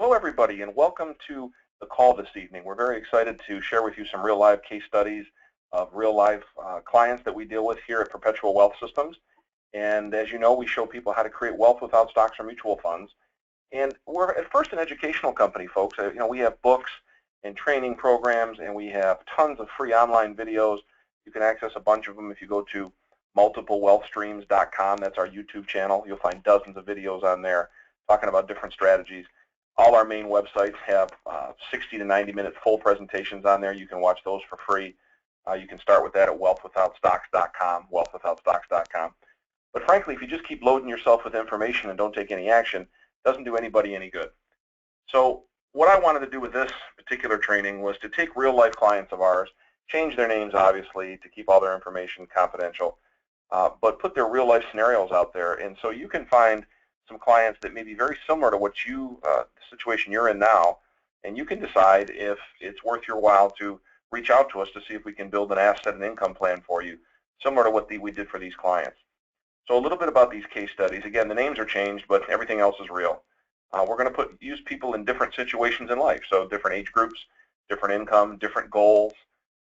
Hello everybody, and welcome to the call this evening. We're very excited to share with you some real live case studies of real life clients that we deal with here at Perpetual Wealth Systems. And as you know, we show people how to create wealth without stocks or mutual funds. And we're at first an educational company, folks. We have books and training programs, and we have tons of free online videos. You can access a bunch of them if you go to multiplewealthstreams.com. That's our YouTube channel. You'll find dozens of videos on there talking about different strategies. All our main websites have 60 to 90-minute full presentations on there. You can watch those for free. You can start with that at wealthwithoutstocks.com, wealthwithoutstocks.com. But frankly, if you just keep loading yourself with information and don't take any action, it doesn't do anybody any good. So what I wanted to do with this particular training was to take real-life clients of ours, change their names, obviously, to keep all their information confidential, but put their real-life scenarios out there. And so you can find some clients that may be very similar to what the situation you're in now, and you can decide if it's worth your while to reach out to us to see if we can build an asset and income plan for you, similar to what we did for these clients. So a little bit about these case studies. Again, the names are changed, but everything else is real. We're going to use people in different situations in life, so different age groups, different income, different goals,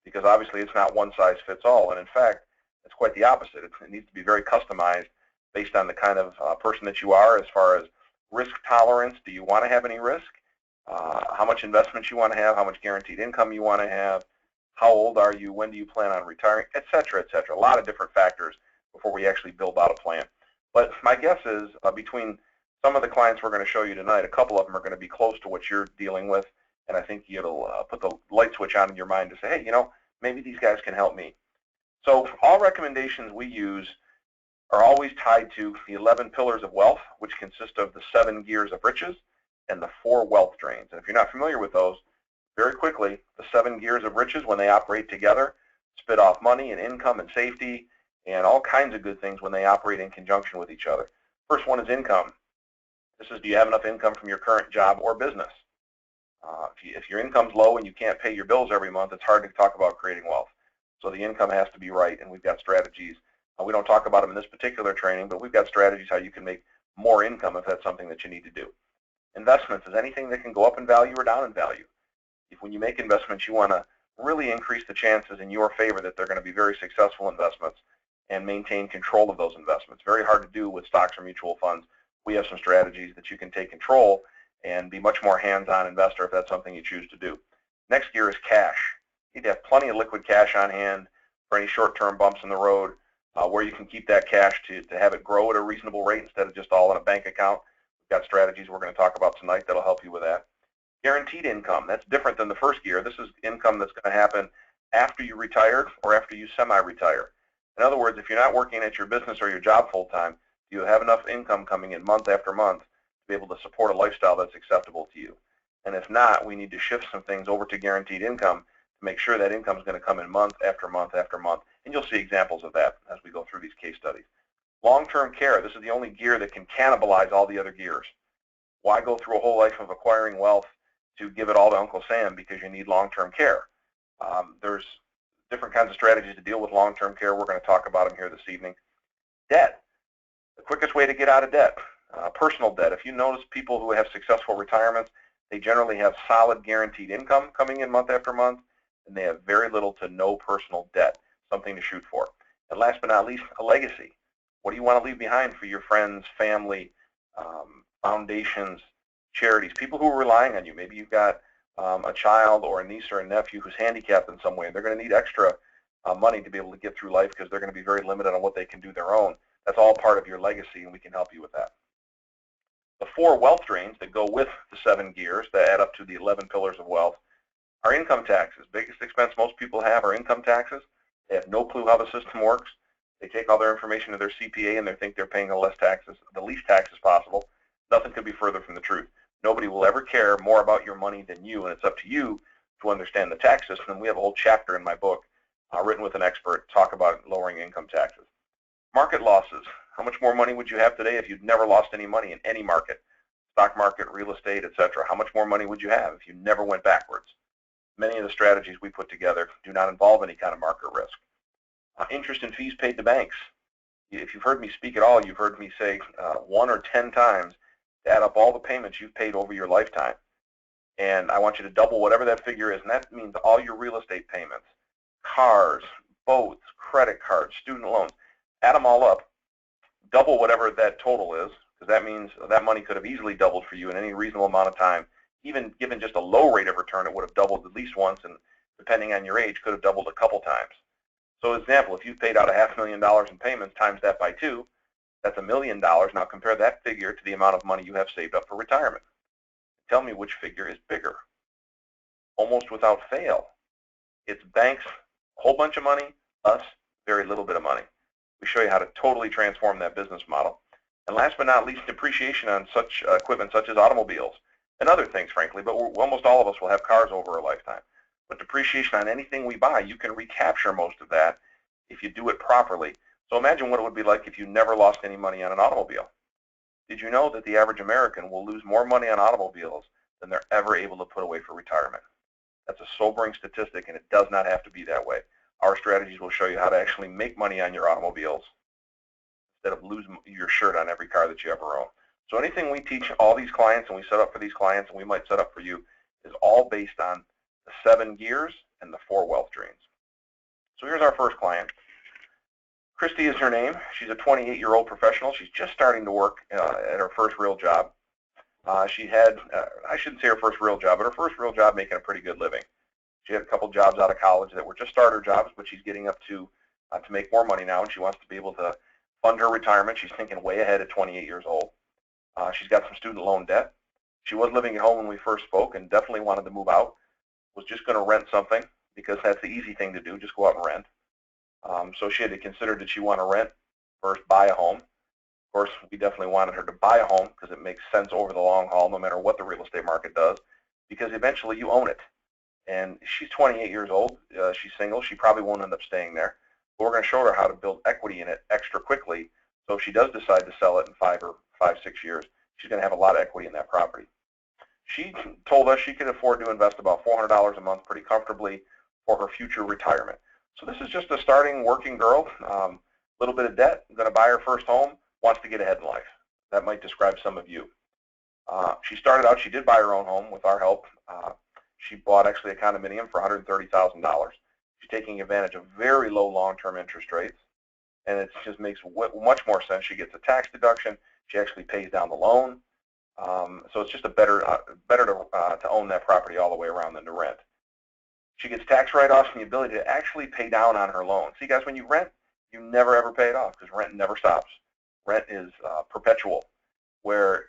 because obviously it's not one size fits all, and in fact, it's quite the opposite. It needs to be very customized based on the kind of person that you are as far as risk tolerance. Do you want to have any risk? How much investment you want to have, how much guaranteed income you want to have, how old are you, when do you plan on retiring, et cetera, et cetera. A lot of different factors before we actually build out a plan. But my guess is between some of the clients we're going to show you tonight, a couple of them are going to be close to what you're dealing with, and I think it'll put the light switch on in your mind to say, hey, maybe these guys can help me. So all recommendations we use are always tied to the 11 pillars of wealth, which consist of the 7 gears of riches and the 4 wealth drains. And if you're not familiar with those, very quickly, the 7 gears of riches, when they operate together, spit off money and income and safety and all kinds of good things when they operate in conjunction with each other. First one is income. This is, do you have enough income from your current job or business? If your income's low and you can't pay your bills every month, it's hard to talk about creating wealth. So the income has to be right, and we've got strategies. We don't talk about them in this particular training, but we've got strategies how you can make more income if that's something that you need to do. Investments is anything that can go up in value or down in value. When you make investments, you want to really increase the chances in your favor that they're going to be very successful investments and maintain control of those investments. Very hard to do with stocks or mutual funds. We have some strategies that you can take control and be much more hands-on investor if that's something you choose to do. Next gear is cash. You need to have plenty of liquid cash on hand for any short-term bumps in the road, where you can keep that cash to have it grow at a reasonable rate instead of just all in a bank account. We've got strategies we're going to talk about tonight that'll help you with that. Guaranteed income, that's different than the first gear. This is income that's going to happen after you retire or after you semi-retire. In other words, if you're not working at your business or your job full-time, you have enough income coming in month after month to be able to support a lifestyle that's acceptable to you. And if not, we need to shift some things over to guaranteed income to make sure that income is going to come in month after month after month. And you'll see examples of that as we go through these case studies. Long-term care, this is the only gear that can cannibalize all the other gears. Why go through a whole life of acquiring wealth to give it all to Uncle Sam because you need long-term care? There's different kinds of strategies to deal with long-term care. We're going to talk about them here this evening. Debt, the quickest way to get out of debt. Personal debt. If you notice people who have successful retirements, they generally have solid guaranteed income coming in month after month, and they have very little to no personal debt, something to shoot for. And last but not least, a legacy. What do you want to leave behind for your friends, family, foundations, charities, people who are relying on you? Maybe you've got a child or a niece or a nephew who's handicapped in some way, and they're going to need extra money to be able to get through life because they're going to be very limited on what they can do their own. That's all part of your legacy, and we can help you with that. The 4 wealth drains that go with the 7 gears that add up to the 11 pillars of wealth are income taxes. Biggest expense most people have are income taxes. They have no clue how the system works. They take all their information to their CPA and they think they're paying the least taxes possible. Nothing could be further from the truth. Nobody will ever care more about your money than you, and it's up to you to understand the tax system. And we have a whole chapter in my book written with an expert talk about lowering income taxes. Market losses. How much more money would you have today if you'd never lost any money in any market? Stock market, real estate, etc. How much more money would you have if you never went backwards? Many of the strategies we put together do not involve any kind of market risk. Interest and fees paid to banks. If you've heard me speak at all, you've heard me say 1 or 10 times to add up all the payments you've paid over your lifetime. and I want you to double whatever that figure is, and that means all your real estate payments, cars, boats, credit cards, student loans, add them all up, double whatever that total is, because that means that money could have easily doubled for you in any reasonable amount of time. Even given just a low rate of return, it would have doubled at least once, and depending on your age, could have doubled a couple times. So, as an example, if you paid out $500,000 in payments, times that by 2, that's $1 million. Now compare that figure to the amount of money you have saved up for retirement. Tell me which figure is bigger. Almost without fail, it's banks, a whole bunch of money, us, very little bit of money. We show you how to totally transform that business model. And last but not least, depreciation on such equipment such as automobiles and other things, frankly, but almost all of us will have cars over a lifetime. But depreciation on anything we buy, you can recapture most of that if you do it properly. So imagine what it would be like if you never lost any money on an automobile. Did you know that the average American will lose more money on automobiles than they're ever able to put away for retirement? That's a sobering statistic, and it does not have to be that way. Our strategies will show you how to actually make money on your automobiles instead of lose your shirt on every car that you ever own. So anything we teach all these clients and we set up for these clients and we might set up for you is all based on the 7 gears and the 4 wealth dreams. So here's our first client. Christy is her name. She's a 28-year-old professional. She's just starting to work at her first real job. She had, I shouldn't say her first real job, but her first real job making a pretty good living. She had a couple jobs out of college that were just starter jobs, but she's getting up to make more money now, and she wants to be able to fund her retirement. She's thinking way ahead at 28 years old. She's got some student loan debt. She was living at home when we first spoke and definitely wanted to move out. Was just going to rent something because that's the easy thing to do, just go out and rent. So she had to consider, did she want to rent versus buy a home? Of course, we definitely wanted her to buy a home because it makes sense over the long haul, no matter what the real estate market does, because eventually you own it. And she's 28 years old. She's single. She probably won't end up staying there. But we're going to show her how to build equity in it extra quickly. So if she does decide to sell it in 6 years, she's going to have a lot of equity in that property. She told us she could afford to invest about $400 a month pretty comfortably for her future retirement. So this is just a starting working girl, little bit of debt, going to buy her first home, wants to get ahead in life. That might describe some of you. She started out, she did buy her own home with our help. She bought actually a condominium for $130,000. She's taking advantage of very low long-term interest rates, and it just makes much more sense. She gets a tax deduction. She actually pays down the loan. So it's just better to own that property all the way around than to rent. She gets tax write-offs and the ability to actually pay down on her loan. See, guys, when you rent, you never ever pay it off because rent never stops. Rent is perpetual, where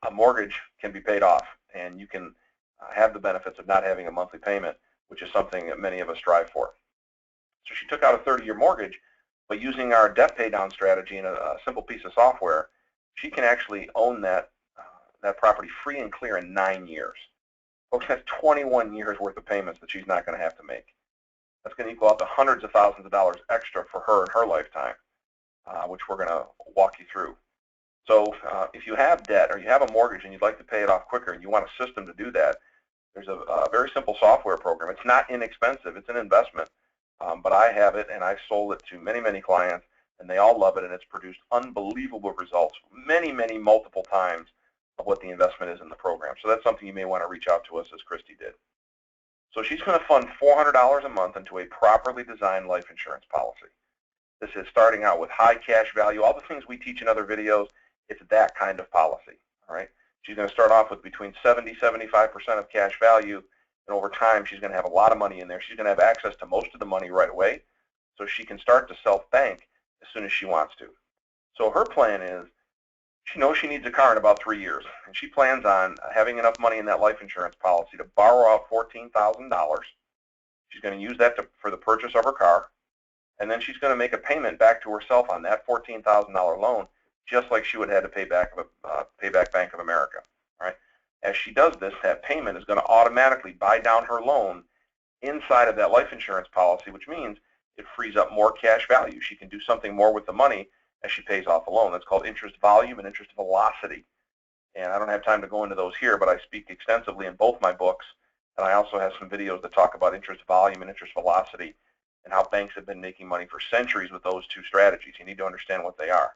a mortgage can be paid off, and you can have the benefits of not having a monthly payment, which is something that many of us strive for. So she took out a 30-year mortgage, but using our debt pay down strategy and a simple piece of software, she can actually own that property free and clear in 9 years. Folks, that's 21 years worth of payments that she's not going to have to make. That's going to equal out to hundreds of thousands of dollars extra for her in her lifetime, which we're going to walk you through. So if you have debt or you have a mortgage and you'd like to pay it off quicker and you want a system to do that, there's a very simple software program. It's not inexpensive. It's an investment. But I have it, and I've sold it to many, many clients, and they all love it, and it's produced unbelievable results, many, many multiple times of what the investment is in the program. So that's something you may want to reach out to us as Christy did. So she's going to fund $400 a month into a properly designed life insurance policy. This is starting out with high cash value. All the things we teach in other videos, it's that kind of policy. All right. She's going to start off with between 70-75% of cash value, and over time she's going to have a lot of money in there. She's going to have access to most of the money right away, so she can start to self-bank as soon as she wants to. So her plan is, she knows she needs a car in about 3 years, and she plans on having enough money in that life insurance policy to borrow out $14,000. She's going to use that for the purchase of her car, and then she's going to make a payment back to herself on that $14,000 loan, just like she would have had to pay back Bank of America. All right? As she does this, that payment is going to automatically buy down her loan inside of that life insurance policy, which means it frees up more cash value. She can do something more with the money as she pays off the loan. That's called interest volume and interest velocity. And I don't have time to go into those here, but I speak extensively in both my books, and I also have some videos that talk about interest volume and interest velocity and how banks have been making money for centuries with those two strategies. You need to understand what they are.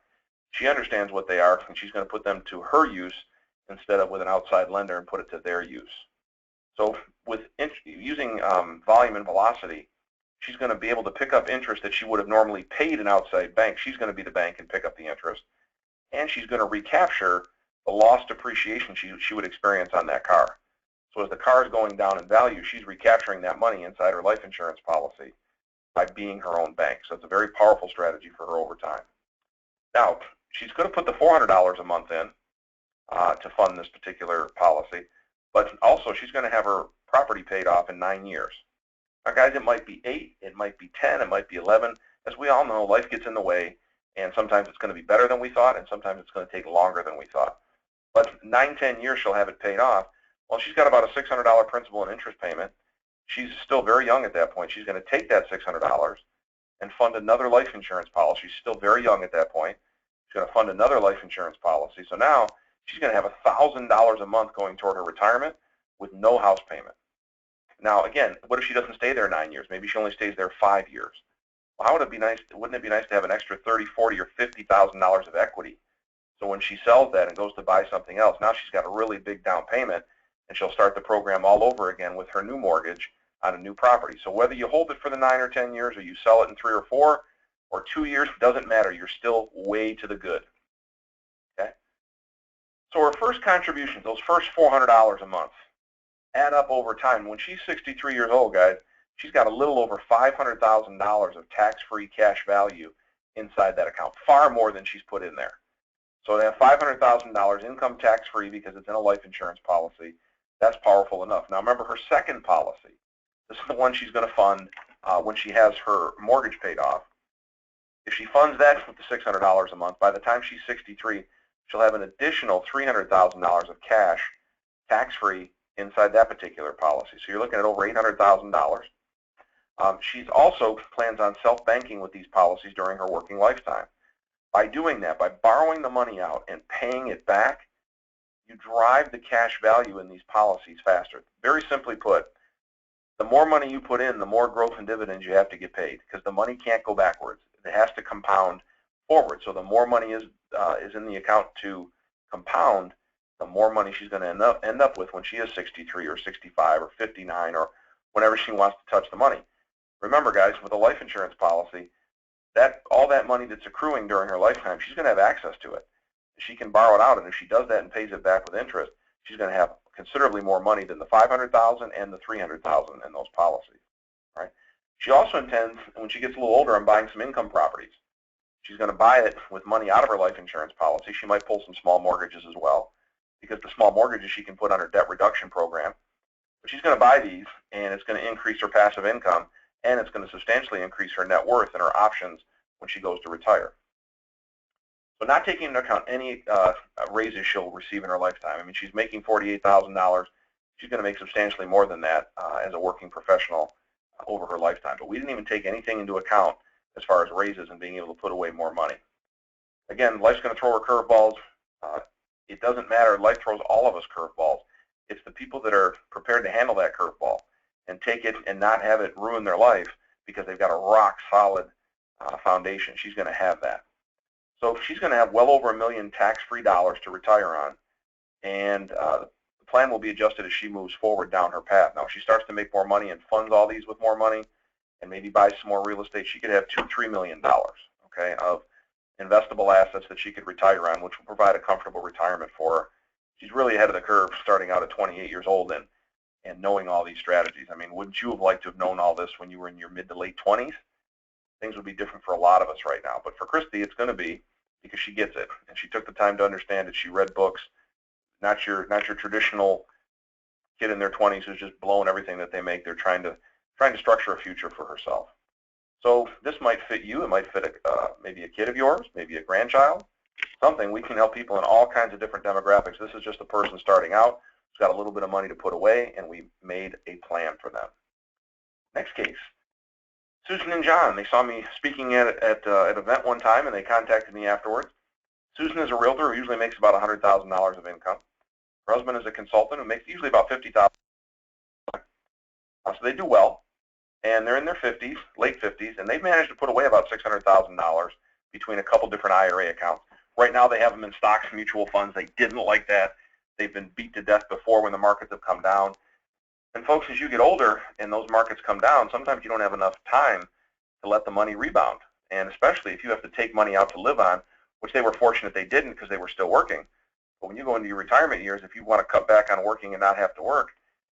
She understands what they are, and she's going to put them to her use instead of with an outside lender and put it to their use. So with using volume and velocity, she's going to be able to pick up interest that she would have normally paid an outside bank. She's going to be the bank and pick up the interest. And she's going to recapture the lost depreciation she would experience on that car. So as the car is going down in value, she's recapturing that money inside her life insurance policy by being her own bank. So it's a very powerful strategy for her over time. Now, she's going to put the $400 a month in to fund this particular policy, but also she's going to have her property paid off in 9 years. Now, guys, it might be 8, it might be 10, it might be 11. As we all know, life gets in the way, and sometimes it's going to be better than we thought, and sometimes it's going to take longer than we thought. But 9, 10 years she'll have it paid off. Well, she's got about a $600 principal and interest payment. She's still very young at that point. She's going to take that $600 and fund another life insurance policy. She's still very young at that point. She's going to fund another life insurance policy. So now she's going to have $1,000 a month going toward her retirement with no house payment. Now, again, what if she doesn't stay there 9 years? Maybe she only stays there 5 years. Well, how would it be nice? Wouldn't it be nice to have an extra $30,000, $40,000, or $50,000 of equity? So when she sells that and goes to buy something else, now she's got a really big down payment, and she'll start the program all over again with her new mortgage on a new property. So whether you hold it for the 9 or 10 years, or you sell it in 3 or 4 or 2 years, doesn't matter. You're still way to the good. Okay. So her first contributions, those first $400 a month, add up over time. When she's 63 years old, guys, she's got a little over $500,000 of tax-free cash value inside that account, far more than she's put in there. So they have $500,000 income tax-free because it's in a life insurance policy. That's powerful enough. Now remember, her second policy, this is the one she's going to fund when she has her mortgage paid off. If she funds that with the $600 a month, by the time she's 63, she'll have an additional $300,000 of cash tax-free inside that particular policy. So you're looking at over $800,000. She also plans on self-banking with these policies during her working lifetime. By doing that, by borrowing the money out and paying it back, you drive the cash value in these policies faster. Very simply put, the more money you put in, the more growth and dividends you have to get paid, because the money can't go backwards. It has to compound forward. So the more money is in the account to compound, the more money she's going to end up with when she is 63 or 65 or 59 or whenever she wants to touch the money. Remember, guys, with a life insurance policy, all that money that's accruing during her lifetime, she's going to have access to it. She can borrow it out, and if she does that and pays it back with interest, she's going to have considerably more money than the $500,000 and the $300,000 in those policies. Right? She also intends, when she gets a little older, on buying some income properties. She's going to buy it with money out of her life insurance policy. She might pull some small mortgages as well, because the small mortgages she can put on her debt reduction program. But she's going to buy these, and it's going to increase her passive income, and it's going to substantially increase her net worth and her options when she goes to retire. So not taking into account any raises she'll receive in her lifetime. I mean, she's making $48,000. She's going to make substantially more than that as a working professional over her lifetime. But we didn't even take anything into account as far as raises and being able to put away more money. Again, life's going to throw her curveballs. It doesn't matter. Life throws all of us curveballs. It's the people that are prepared to handle that curveball and take it and not have it ruin their life because they've got a rock-solid foundation. She's going to have that. So she's going to have well over $1 million tax-free dollars to retire on, and the plan will be adjusted as she moves forward down her path. Now, if she starts to make more money and funds all these with more money and maybe buys some more real estate, she could have $2, $3 million, okay, of investable assets that she could retire on, which will provide a comfortable retirement for her. She's really ahead of the curve starting out at 28 years old and knowing all these strategies. I mean, wouldn't you have liked to have known all this when you were in your mid to late 20s? Things would be different for a lot of us right now. But for Christy, it's going to be because she gets it, and she took the time to understand it. She read books. Not your traditional kid in their 20s who's just blowing everything that they make. They're trying to structure a future for herself. So this might fit you. It might fit maybe a kid of yours, maybe a grandchild, something. We can help people in all kinds of different demographics. This is just a person starting out who's got a little bit of money to put away, and we made a plan for them. Next case. Susan and John, they saw me speaking at an event one time, and they contacted me afterwards. Susan is a realtor who usually makes about $100,000 of income. Her husband is a consultant who makes usually about $50,000. So they do well, and they're in their 50s, late 50s, and they've managed to put away about $600,000 between a couple different IRA accounts. Right now they have them in stocks and mutual funds. They didn't like that. They've been beat to death before when the markets have come down. And folks, as you get older and those markets come down, sometimes you don't have enough time to let the money rebound. And especially if you have to take money out to live on, which they were fortunate they didn't because they were still working. But when you go into your retirement years, if you want to cut back on working and not have to work,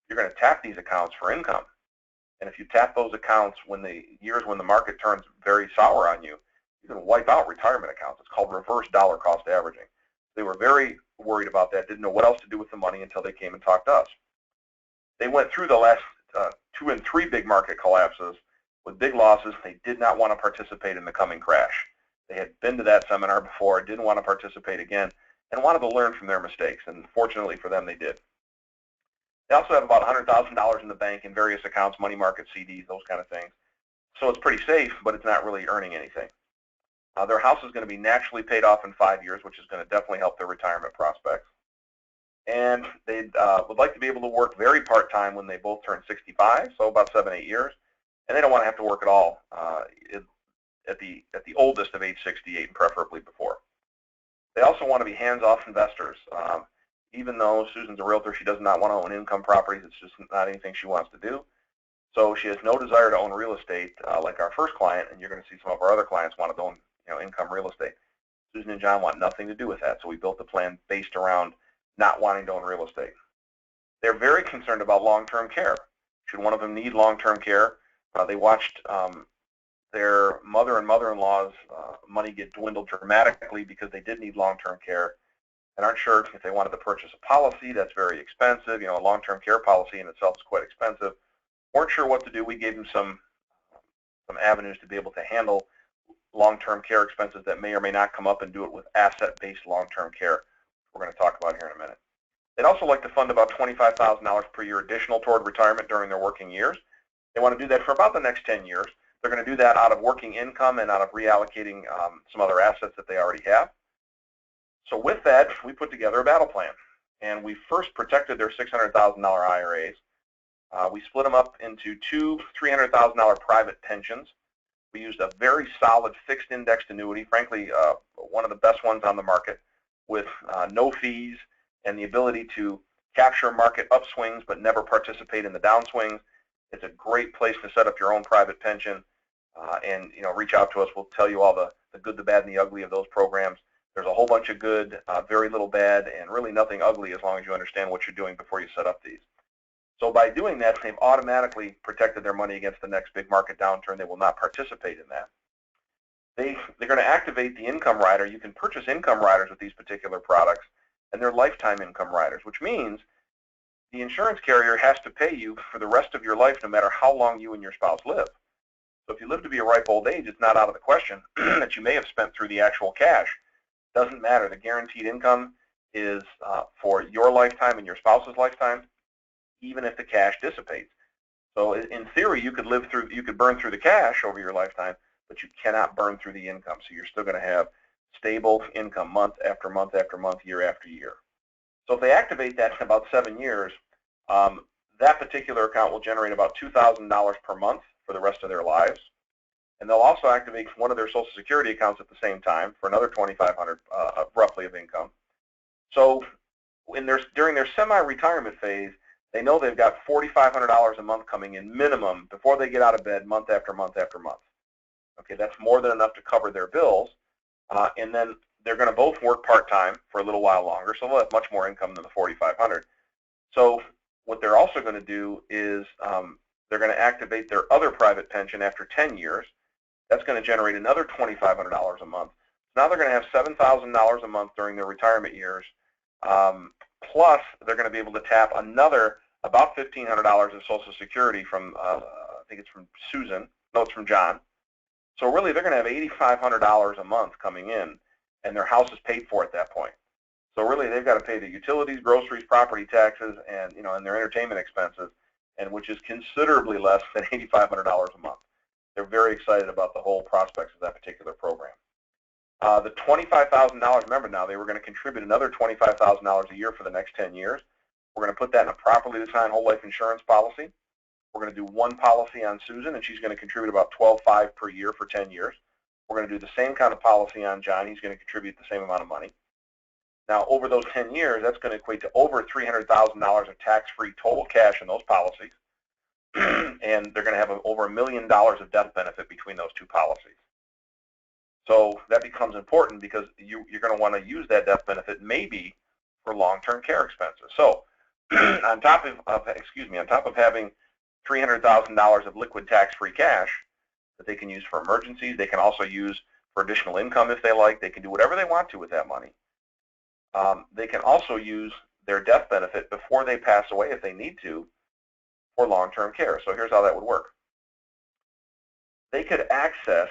you're going to tap these accounts for income. And if you tap those accounts when the years when the market turns very sour on you, you can wipe out retirement accounts. It's called reverse dollar cost averaging. They were very worried about that, didn't know what else to do with the money until they came and talked to us. They went through the last 2 and 3 big market collapses with big losses. They did not want to participate in the coming crash. They had been to that seminar before, didn't want to participate again, and wanted to learn from their mistakes. And fortunately for them, they did. They also have about $100,000 in the bank in various accounts, money market, CDs, those kind of things. So it's pretty safe, but it's not really earning anything. Their house is going to be naturally paid off in 5 years, which is going to definitely help their retirement prospects. And they would like to be able to work very part-time when they both turn 65, so about 7, 8 years. And they don't want to have to work at all at the oldest of age 68, and preferably before. They also want to be hands-off investors. Even though Susan's a realtor, she does not want to own income properties. It's just not anything she wants to do. So she has no desire to own real estate like our first client, and you're going to see some of our other clients want to own income real estate. Susan and John want nothing to do with that, so we built a plan based around not wanting to own real estate. They're very concerned about long-term care. Should one of them need long-term care, they watched their mother and mother-in-law's money get dwindled dramatically because they did need long-term care, and aren't sure if they wanted to purchase a policy. That's very expensive. A long-term care policy in itself is quite expensive. Weren't sure what to do. We gave them some avenues to be able to handle long-term care expenses that may or may not come up, and do it with asset-based long-term care. We're going to talk about here in a minute. They'd also like to fund about $25,000 per year additional toward retirement during their working years. They want to do that for about the next 10 years. They're going to do that out of working income and out of reallocating some other assets that they already have. So with that, we put together a battle plan. And we first protected their $600,000 IRAs. We split them up into 2 $300,000 private pensions. We used a very solid fixed indexed annuity, frankly, one of the best ones on the market, with no fees and the ability to capture market upswings but never participate in the downswings. It's a great place to set up your own private pension, and reach out to us. We'll tell you all the good, the bad, and the ugly of those programs. There's a whole bunch of good, very little bad, and really nothing ugly as long as you understand what you're doing before you set up these. So by doing that, they've automatically protected their money against the next big market downturn. They will not participate in that. They're going to activate the income rider. You can purchase income riders with these particular products, and they're lifetime income riders, which means the insurance carrier has to pay you for the rest of your life no matter how long you and your spouse live. So if you live to be a ripe old age, it's not out of the question that you may have spent through the actual cash. Doesn't matter. The guaranteed income is for your lifetime and your spouse's lifetime, even if the cash dissipates. So in theory, you could burn through the cash over your lifetime, but you cannot burn through the income. So you're still going to have stable income month after month after month, year after year. So if they activate that in about 7 years, that particular account will generate about $2,000 per month for the rest of their lives. And they'll also activate one of their Social Security accounts at the same time for another $2,500 roughly of income. So during their semi-retirement phase, they know they've got $4,500 a month coming in minimum before they get out of bed month after month after month. Okay, that's more than enough to cover their bills. And then they're going to both work part-time for a little while longer, so they'll have much more income than the $4,500. So what they're also going to do is they're going to activate their other private pension after 10 years. That's going to generate another $2,500 a month. Now they're going to have $7,000 a month during their retirement years. Plus, they're going to be able to tap another about $1,500 of Social Security from, I think it's from Susan. No, it's from John. So really, they're going to have $8,500 a month coming in, and their house is paid for at that point. So really, they've got to pay the utilities, groceries, property taxes, and and their entertainment expenses, and which is considerably less than $8,500 a month. They're very excited about the whole prospects of that particular program. The $25,000, remember now, they were going to contribute another $25,000 a year for the next 10 years. We're going to put that in a properly designed whole life insurance policy. We're going to do one policy on Susan, and she's going to contribute about $12,500 per year for 10 years. We're going to do the same kind of policy on John. He's going to contribute the same amount of money. Now, over those 10 years, that's going to equate to over $300,000 of tax-free total cash in those policies, and they're going to have over $1 million of death benefit between those two policies. So that becomes important because you're going to want to use that death benefit maybe for long-term care expenses. So on top of having $300,000 of liquid tax-free cash that they can use for emergencies, they can also use for additional income if they like. They can do whatever they want to with that money. They can also use their death benefit before they pass away if they need to for long-term care. So here's how that would work. They could access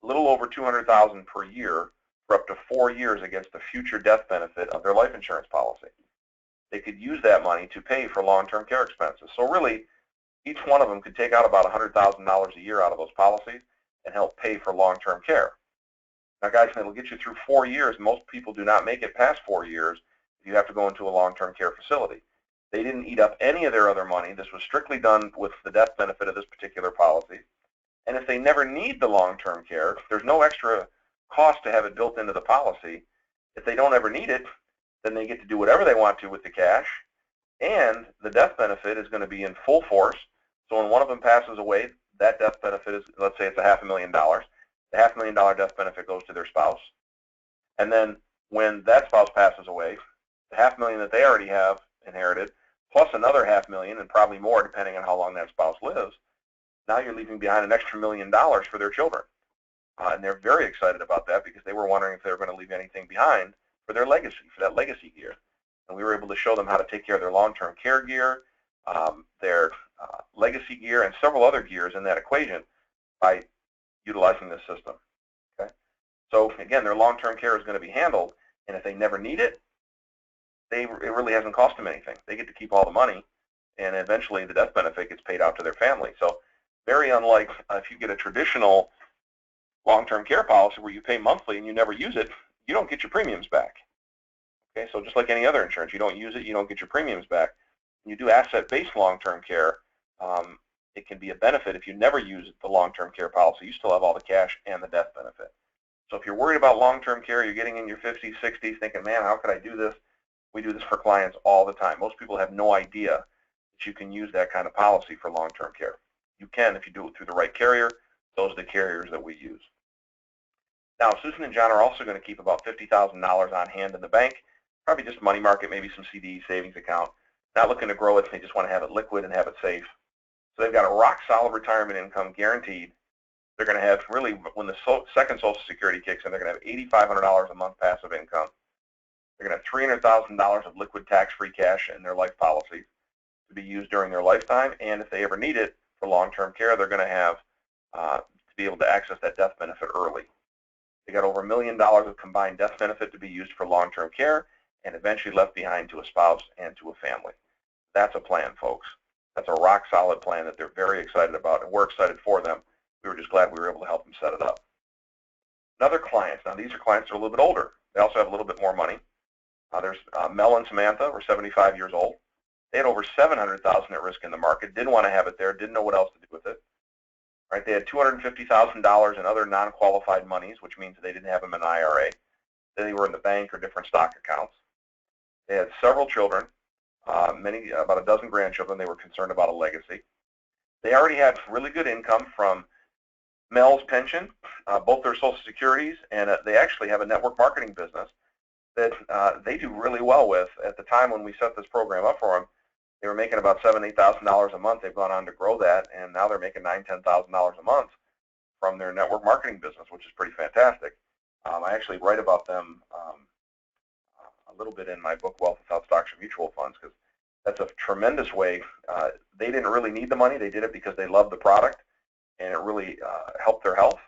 a little over $200,000 per year for up to 4 years against the future death benefit of their life insurance policy. They could use that money to pay for long-term care expenses. So really, each one of them could take out about $100,000 a year out of those policies and help pay for long-term care. Now, guys, it'll get you through 4 years. Most people do not make it past 4 years if you have to go into a long-term care facility. They didn't eat up any of their other money. This was strictly done with the death benefit of this particular policy. And if they never need the long-term care, there's no extra cost to have it built into the policy. If they don't ever need it, then they get to do whatever they want to with the cash, and the death benefit is going to be in full force. So when one of them passes away, that death benefit is, let's say it's $500,000. The $500,000 death benefit goes to their spouse. And then when that spouse passes away, the $500,000 that they already have inherited, plus another $500,000 and probably more depending on how long that spouse lives, now you're leaving behind an extra $1 million for their children. And they're very excited about that because they were wondering if they were going to leave anything behind for their legacy, for that legacy gear. And we were able to show them how to take care of their long-term care gear, their legacy gear, and several other gears in that equation by utilizing this system. Okay? So again, their long-term care is going to be handled, and if they never need it, it really hasn't cost them anything. They get to keep all the money, and eventually the death benefit gets paid out to their family. So very unlike if you get a traditional long-term care policy where you pay monthly and you never use it, you don't get your premiums back. Okay, so just like any other insurance, you don't use it, you don't get your premiums back. When you do asset-based long-term care, it can be a benefit if you never use the long-term care policy. You still have all the cash and the death benefit. So if you're worried about long-term care, you're getting in your 50s, 60s, thinking, man, how could I do this? We do this for clients all the time. Most people have no idea that you can use that kind of policy for long-term care. You can if you do it through the right carrier. Those are the carriers that we use. Now, Susan and John are also going to keep about $50,000 on hand in the bank, probably just money market, maybe some CD, savings account. Not looking to grow it. They just want to have it liquid and have it safe. So they've got a rock-solid retirement income guaranteed. They're going to have, really, when the second Social Security kicks in, they're going to have $8,500 a month passive income. They're going to have $300,000 of liquid tax-free cash in their life policy to be used during their lifetime. And if they ever need it for long-term care, they're going to have to be able to access that death benefit early. They got over $1 million of combined death benefit to be used for long-term care and eventually left behind to a spouse and to a family. That's a plan, folks. That's a rock-solid plan that they're very excited about, and we're excited for them. We were just glad we were able to help them set it up. Another clients. Now, these are clients that are a little bit older. They also have a little bit more money. There's Mel and Samantha, were 75 years old. They had over $700,000 at risk in the market, didn't want to have it there, didn't know what else to do with it. Right? They had $250,000 in other non-qualified monies, which means they didn't have them in an IRA. They were in the bank or different stock accounts. They had several children, about a dozen grandchildren. They were concerned about a legacy. They already had really good income from Mel's pension, both their Social Securities, and they actually have a network marketing business that they do really well with. At the time when we set this program up for them, they were making about $7,000, $8,000 a month. They've gone on to grow that, and now they're making $9,000, $10,000 a month from their network marketing business, which is pretty fantastic. I actually write about them a little bit in my book, Wealth Without Stocks or Mutual Funds, because that's a tremendous way. They didn't really need the money. They did it because they loved the product, and it really helped their health.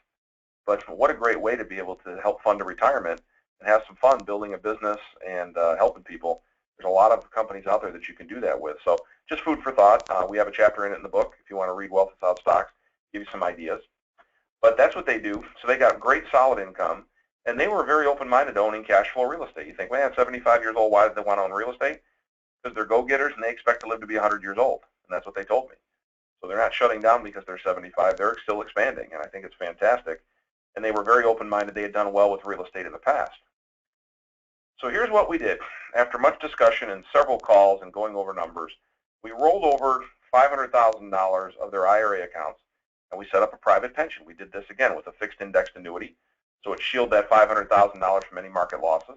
But what a great way to be able to help fund a retirement and have some fun building a business and helping people. There's a lot of companies out there that you can do that with. So just food for thought. We have a chapter in it in the book if you want to read Wealth Without Stocks, give you some ideas. But that's what they do. So they got great solid income, and they were very open-minded to owning cash flow real estate. You think, man, 75 years old, why did they want to own real estate? Because they're go-getters and they expect to live to be 100 years old, and that's what they told me. So they're not shutting down because they're 75. They're still expanding, and I think it's fantastic. And they were very open-minded. They had done well with real estate in the past. So here's what we did. After much discussion and several calls and going over numbers, we rolled over $500,000 of their IRA accounts, and we set up a private pension. We did this again with a fixed indexed annuity, so it shielded that $500,000 from any market losses.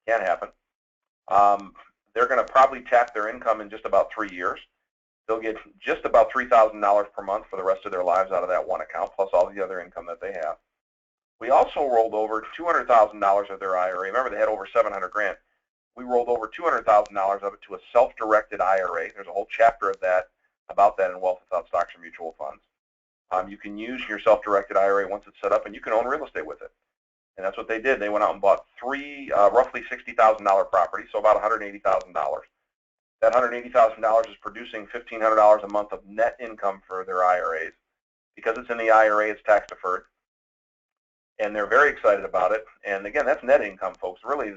Can't happen. They're going to probably tap their income in just about 3 years. They'll get just about $3,000 per month for the rest of their lives out of that one account, plus all the other income that they have. We also rolled over $200,000 of their IRA. Remember, they had over $700 grand. We rolled over $200,000 of it to a self-directed IRA. There's a whole chapter of that about that in Wealth Without Stocks or Mutual Funds. You can use your self-directed IRA once it's set up, and you can own real estate with it. And that's what they did. They went out and bought three roughly $60,000 properties, so about $180,000. That $180,000 is producing $1,500 a month of net income for their IRAs. Because it's in the IRA, it's tax deferred. And they're very excited about it. And again, that's net income, folks. Really,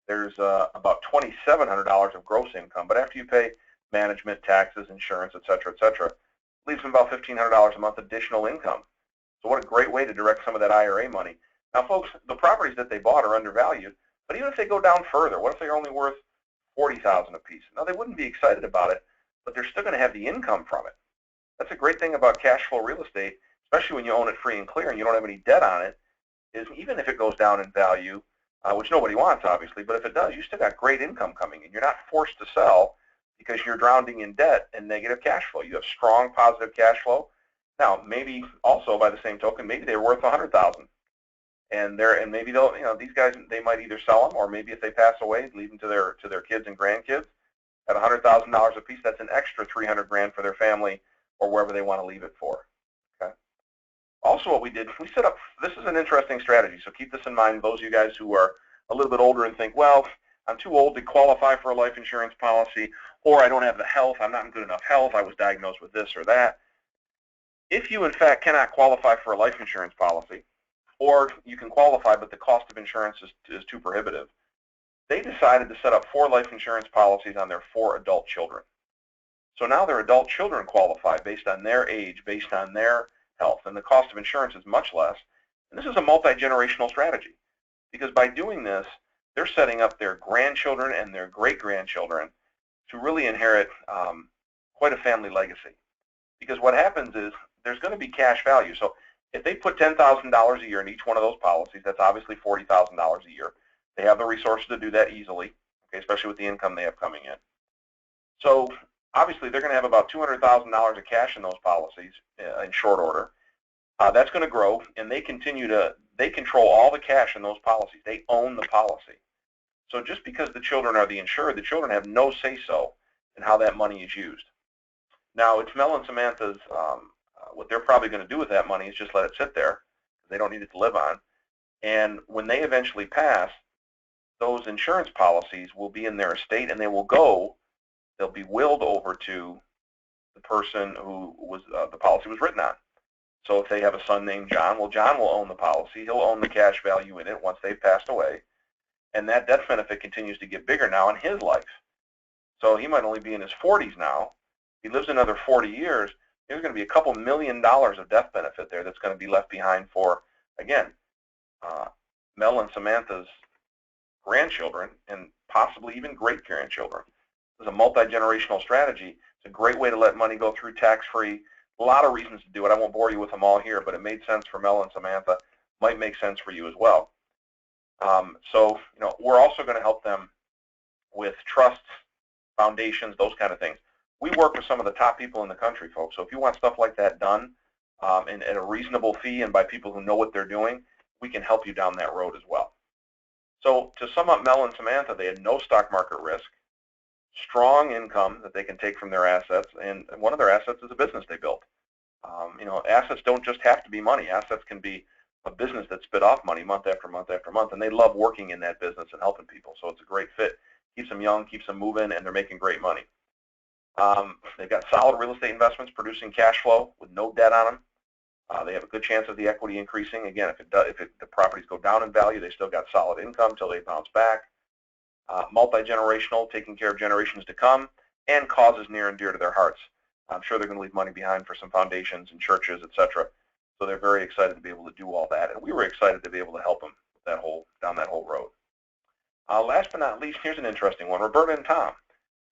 there's about $2,700 of gross income. But after you pay management, taxes, insurance, et cetera, it leaves them about $1,500 a month additional income. So what a great way to direct some of that IRA money. Now, folks, the properties that they bought are undervalued. But even if they go down further, what if they're only worth $40,000 a piece? Now, they wouldn't be excited about it, but they're still going to have the income from it. That's a great thing about cash flow real estate, especially when you own it free and clear and you don't have any debt on it, is even if it goes down in value, which nobody wants, obviously, but if it does, you still got great income coming in. You're not forced to sell because you're drowning in debt and negative cash flow. You have strong positive cash flow. Now, maybe also by the same token, maybe they're worth $100,000, and maybe they'll, these guys, they might either sell them, or maybe if they pass away, leave them to their kids and grandkids at $100,000 a piece. That's an extra $300 grand for their family or wherever they want to leave it for. Okay. Also, what we did, we set up. This is an interesting strategy, so keep this in mind. Those of you guys who are a little bit older and think, well, I'm too old to qualify for a life insurance policy, or I don't have the health, I'm not in good enough health, I was diagnosed with this or that. If you, in fact, cannot qualify for a life insurance policy, or you can qualify but the cost of insurance is too prohibitive, they decided to set up 4 life insurance policies on their 4 adult children. So now their adult children qualify based on their age, based on their health, and the cost of insurance is much less. And this is a multi-generational strategy, because by doing this, they're setting up their grandchildren and their great-grandchildren to really inherit quite a family legacy. Because what happens is there's going to be cash value. So if they put $10,000 a year in each one of those policies, that's obviously $40,000 a year. They have the resources to do that easily, okay, especially with the income they have coming in. So obviously they're going to have about $200,000 of cash in those policies in short order. That's going to grow, and they control all the cash in those policies. They own the policy. So just because the children are the insured, the children have no say-so in how that money is used. Now, it's Mel and Samantha's, what they're probably going to do with that money is just let it sit there. They don't need it to live on. And when they eventually pass, those insurance policies will be in their estate, and they'll be willed over to the person who was the policy was written on. So if they have a son named John, well, John will own the policy. He'll own the cash value in it once they've passed away. And that death benefit continues to get bigger now in his life. So he might only be in his 40s now. He lives another 40 years. There's going to be a couple $1 million of death benefit there that's going to be left behind for, again, Mel and Samantha's grandchildren and possibly even great-grandchildren. It's a multi-generational strategy. It's a great way to let money go through tax-free. A lot of reasons to do it. I won't bore you with them all here, but it made sense for Mel and Samantha. Might make sense for you as well. So, we're also going to help them with trusts, foundations, those kind of things. We work with some of the top people in the country, folks. So if you want stuff like that done and at a reasonable fee and by people who know what they're doing, we can help you down that road as well. So to sum up Mel and Samantha, they had no stock market risk, strong income that they can take from their assets, and one of their assets is a business they built. Assets don't just have to be money. Assets can be a business that spit off money month after month after month, and they love working in that business and helping people. So it's a great fit. Keeps them young, keeps them moving, and they're making great money. They've got solid real estate investments producing cash flow with no debt on them. They have a good chance of the equity increasing. Again, if the properties go down in value, they still got solid income until they bounce back. Multi-generational, taking care of generations to come, and causes near and dear to their hearts. I'm sure they're going to leave money behind for some foundations and churches, etc. So they're very excited to be able to do all that, and we were excited to be able to help them with down that whole road. Last but not least, here's an interesting one, Roberta and Tom.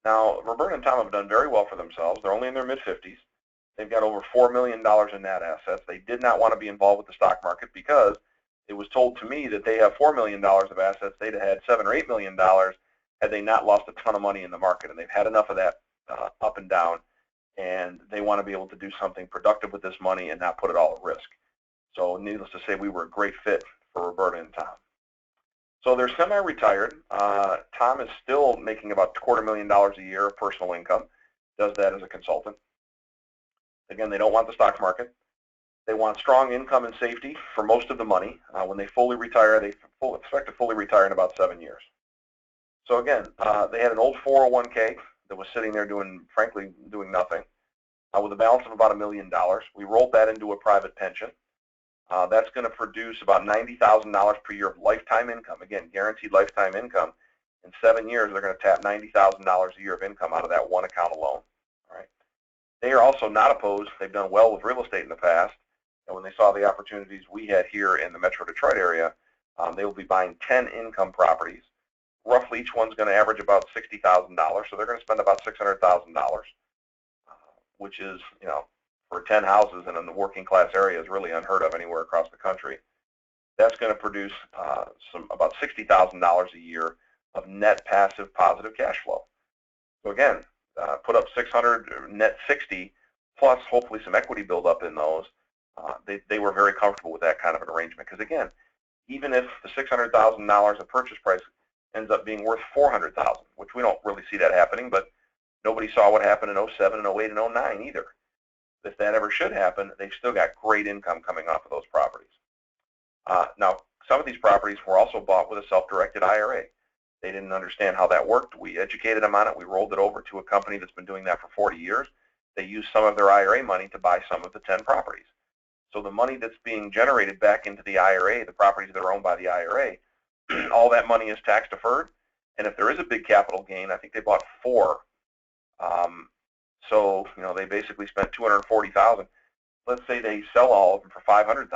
Now, Roberta and Tom have done very well for themselves. They're only in their mid-50s. They've got over $4 million in net assets. They did not want to be involved with the stock market because it was told to me that they have $4 million of assets. They'd have had $7 or $8 million had they not lost a ton of money in the market. And they've had enough of that up and down, and they want to be able to do something productive with this money and not put it all at risk. So needless to say, we were a great fit for Roberta and Tom. So they're semi-retired. Tom is still making about $250,000 a year of personal income, does that as a consultant. Again, they don't want the stock market. They want strong income and safety for most of the money. When they fully retire, they expect to fully retire in about 7 years. So again, they had an old 401k that was sitting there frankly, doing nothing, with a balance of about $1 million. We rolled that into a private pension. That's going to produce about $90,000 per year of lifetime income. Again, guaranteed lifetime income. In 7 years, they're going to tap $90,000 a year of income out of that one account alone. All right. They are also not opposed. They've done well with real estate in the past. And when they saw the opportunities we had here in the Metro Detroit area, they will be buying 10 income properties. Roughly each one's going to average about $60,000. So they're going to spend about $600,000, which is, for 10 houses and in the working class area is really unheard of anywhere across the country. That's going to produce about $60,000 a year of net passive positive cash flow. So again, put up 600, net 60, plus hopefully some equity buildup in those. They were very comfortable with that kind of an arrangement because again, even if the $600,000 of purchase price ends up being worth $400,000, which we don't really see that happening, but nobody saw what happened in 07 and 08 and 09 either. If that ever should happen, they've still got great income coming off of those properties. Now, some of these properties were also bought with a self-directed IRA. They didn't understand how that worked. We educated them on it. We rolled it over to a company that's been doing that for 40 years. They used some of their IRA money to buy some of the 10 properties. So the money that's being generated back into the IRA, the properties that are owned by the IRA, all that money is tax deferred. And if there is a big capital gain, I think they bought 4. So they basically spent $240,000. Let's say they sell all of them for $500,000.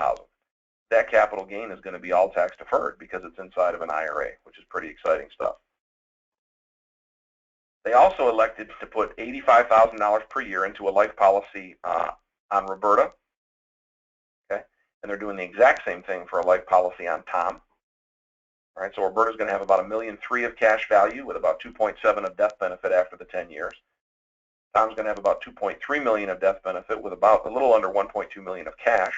That capital gain is going to be all tax deferred because it's inside of an IRA, which is pretty exciting stuff. They also elected to put $85,000 per year into a life policy on Roberta. Okay, and they're doing the exact same thing for a life policy on Tom. All right, so Roberta's going to have about $1.3 million of cash value with about 2.7 of death benefit after the 10 years. Tom's going to have about 2.3 million of death benefit with about a little under 1.2 million of cash.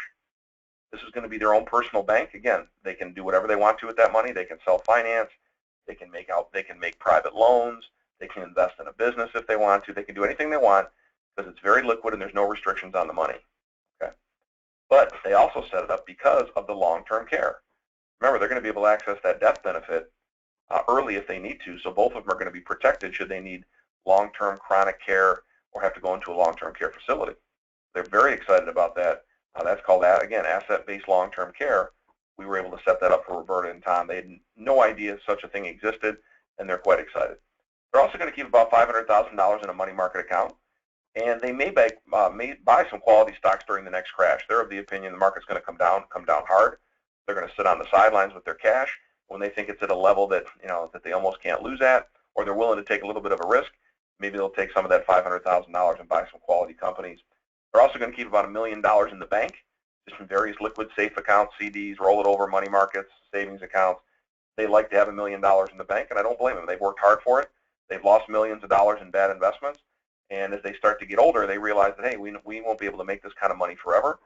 This is going to be their own personal bank. Again, they can do whatever they want to with that money. They can self-finance. They can make private loans. They can invest in a business if they want to. They can do anything they want because it's very liquid and there's no restrictions on the money. Okay, but they also set it up because of the long-term care. Remember, they're going to be able to access that death benefit early if they need to. So both of them are going to be protected should they need long-term chronic care or have to go into a long-term care facility. They're very excited about that. That's called, again, asset-based long-term care. We were able to set that up for Roberta and Tom. They had no idea such a thing existed, and they're quite excited. They're also going to keep about $500,000 in a money market account, and they may buy some quality stocks during the next crash. They're of the opinion the market's going to come down hard. They're going to sit on the sidelines with their cash when they think it's at a level that that they almost can't lose at, or they're willing to take a little bit of a risk. Maybe they'll take some of that $500,000 and buy some quality companies. They're also going to keep about $1 million in the bank, just in various liquid safe accounts, CDs, roll it over, money markets, savings accounts. They like to have $1 million in the bank, and I don't blame them. They've worked hard for it. They've lost millions of dollars in bad investments, and as they start to get older, they realize that, hey, we won't be able to make this kind of money forever,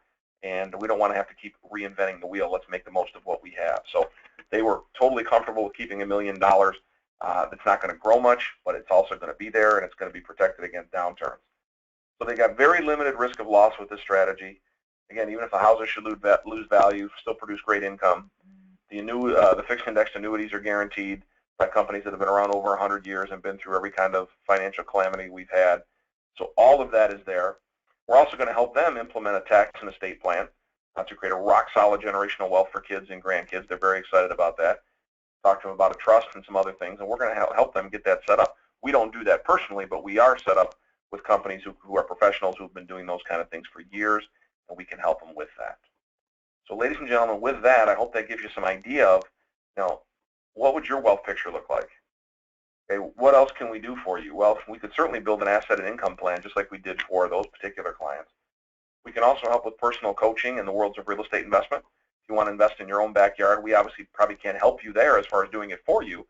and we don't want to have to keep reinventing the wheel. Let's make the most of what we have. So they were totally comfortable with keeping $1 million. That's not going to grow much, but it's also going to be there, and it's going to be protected against downturns. So they got very limited risk of loss with this strategy. Again, even if the houses should lose value, still produce great income. The fixed indexed annuities are guaranteed by companies that have been around over 100 years and been through every kind of financial calamity we've had. So all of that is there. We're also going to help them implement a tax and estate plan to create a rock-solid generational wealth for kids and grandkids. They're very excited about that. Talk to them about a trust and some other things, and we're going to help them get that set up. We don't do that personally, but we are set up with companies who are professionals who've been doing those kind of things for years, and we can help them with that. So ladies and gentlemen, with that, I hope that gives you some idea of what would your wealth picture look like? Okay, what else can we do for you? Well, we could certainly build an asset and income plan just like we did for those particular clients. We can also help with personal coaching in the worlds of real estate investment. If you want to invest in your own backyard, we obviously probably can't help you there as far as doing it for you,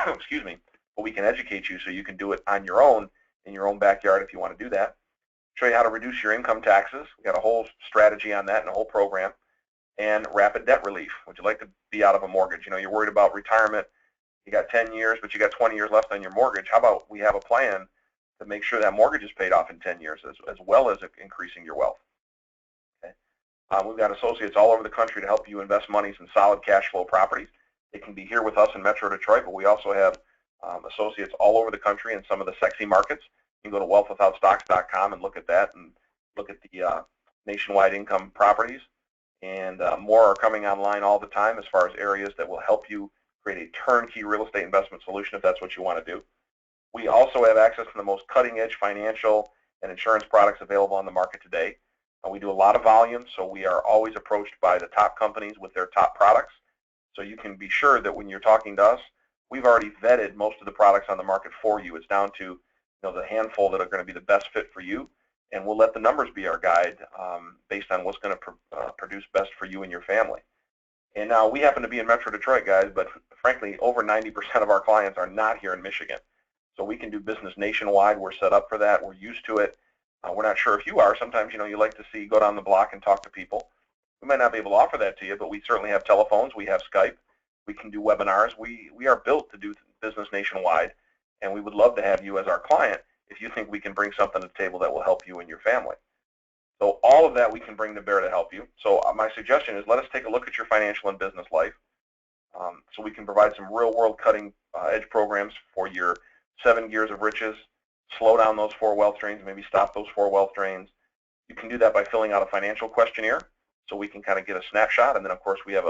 excuse me, but we can educate you so you can do it on your own in your own backyard if you want to do that. Show you how to reduce your income taxes. We got a whole strategy on that and a whole program. And rapid debt relief. Would you like to be out of a mortgage? You know, you're worried about retirement. You got 10 years, but you got 20 years left on your mortgage. How about we have a plan to make sure that mortgage is paid off in 10 years as well as increasing your wealth? Okay. We've got associates all over the country to help you invest monies in solid cash flow properties. They can be here with us in Metro Detroit, but we also have associates all over the country in some of the sexy markets. You can go to wealthwithoutstocks.com and look at that and look at the nationwide income properties. And more are coming online all the time as far as areas that will help you create a turnkey real estate investment solution if that's what you want to do. We also have access to the most cutting-edge financial and insurance products available on the market today. We do a lot of volume, so we are always approached by the top companies with their top products. So you can be sure that when you're talking to us, we've already vetted most of the products on the market for you. It's down to the handful that are going to be the best fit for you, and we'll let the numbers be our guide based on what's going to produce best for you and your family. And now we happen to be in Metro Detroit, guys, but frankly, over 90% of our clients are not here in Michigan. So we can do business nationwide. We're set up for that. We're used to it. We're not sure if you are. Sometimes, you like to go down the block and talk to people. We might not be able to offer that to you, but we certainly have telephones. We have Skype. We can do webinars. We are built to do business nationwide, and we would love to have you as our client if you think we can bring something to the table that will help you and your family. So all of that we can bring to bear to help you. So my suggestion is let us take a look at your financial and business life so we can provide some real-world cutting-edge programs for your 7 gears of riches, slow down those 4 wealth drains, maybe stop those 4 wealth drains. You can do that by filling out a financial questionnaire so we can kind of get a snapshot. And then, of course, we have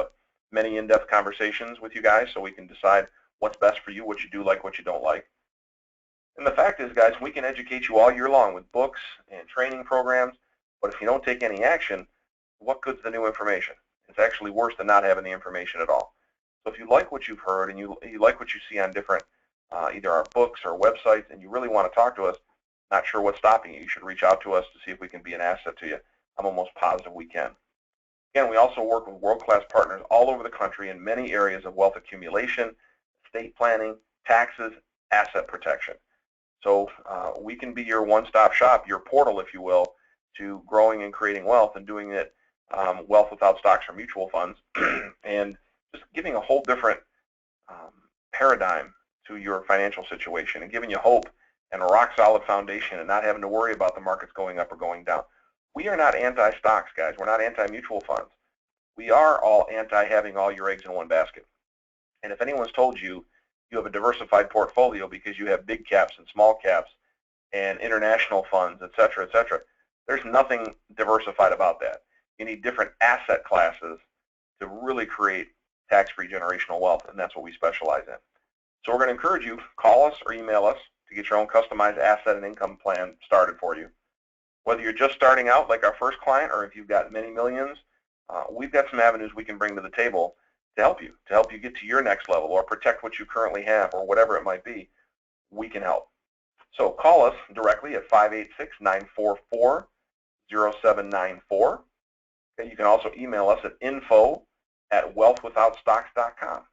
many in-depth conversations with you guys so we can decide what's best for you, what you do like, what you don't like. And the fact is, guys, we can educate you all year long with books and training programs, but if you don't take any action, what good's the new information? It's actually worse than not having the information at all. So if you like what you've heard and you like what you see on different either our books or websites and you really want to talk to us, not sure what's stopping you, you should reach out to us to see if we can be an asset to you. I'm almost positive we can. Again, we also work with world-class partners all over the country in many areas of wealth accumulation, estate planning, taxes, asset protection. So we can be your one-stop shop, your portal, if you will, to growing and creating wealth and doing it wealth without stocks or mutual funds and just giving a whole different paradigm to your financial situation and giving you hope and a rock-solid foundation and not having to worry about the markets going up or going down. We are not anti-stocks, guys. We're not anti-mutual funds. We are all anti-having all your eggs in one basket. And if anyone's told you you have a diversified portfolio because you have big caps and small caps and international funds, et cetera, there's nothing diversified about that. You need different asset classes to really create tax-free generational wealth, and that's what we specialize in. So we're going to encourage you, call us or email us to get your own customized asset and income plan started for you. Whether you're just starting out like our first client or if you've got many millions, we've got some avenues we can bring to the table to help you get to your next level or protect what you currently have or whatever it might be. We can help. So call us directly at 586-944-0794. Okay, you can also email us at info@wealthwithoutstocks.com.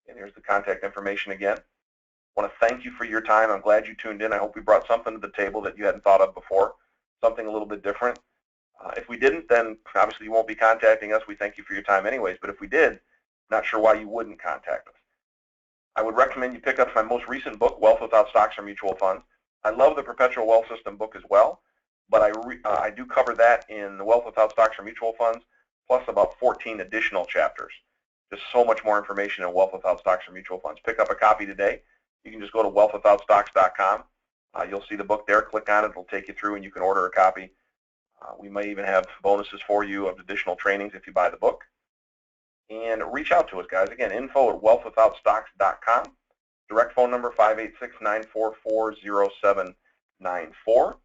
And here's the contact information again. I want to thank you for your time. I'm glad you tuned in. I hope we brought something to the table that you hadn't thought of before, something a little bit different. If we didn't, then obviously you won't be contacting us. We thank you for your time anyways. But if we did, not sure why you wouldn't contact us. I would recommend you pick up my most recent book, Wealth Without Stocks or Mutual Funds. I love the Perpetual Wealth System book as well, but I do cover that in the Wealth Without Stocks or Mutual Funds, plus about 14 additional chapters. Just so much more information in Wealth Without Stocks or Mutual Funds. Pick up a copy today. You can just go to wealthwithoutstocks.com. You'll see the book there. Click on it. It'll take you through, and you can order a copy. We may even have bonuses for you of additional trainings if you buy the book. And reach out to us, guys. Again, info@wealthwithoutstocks.com. Direct phone number 586-944-0794.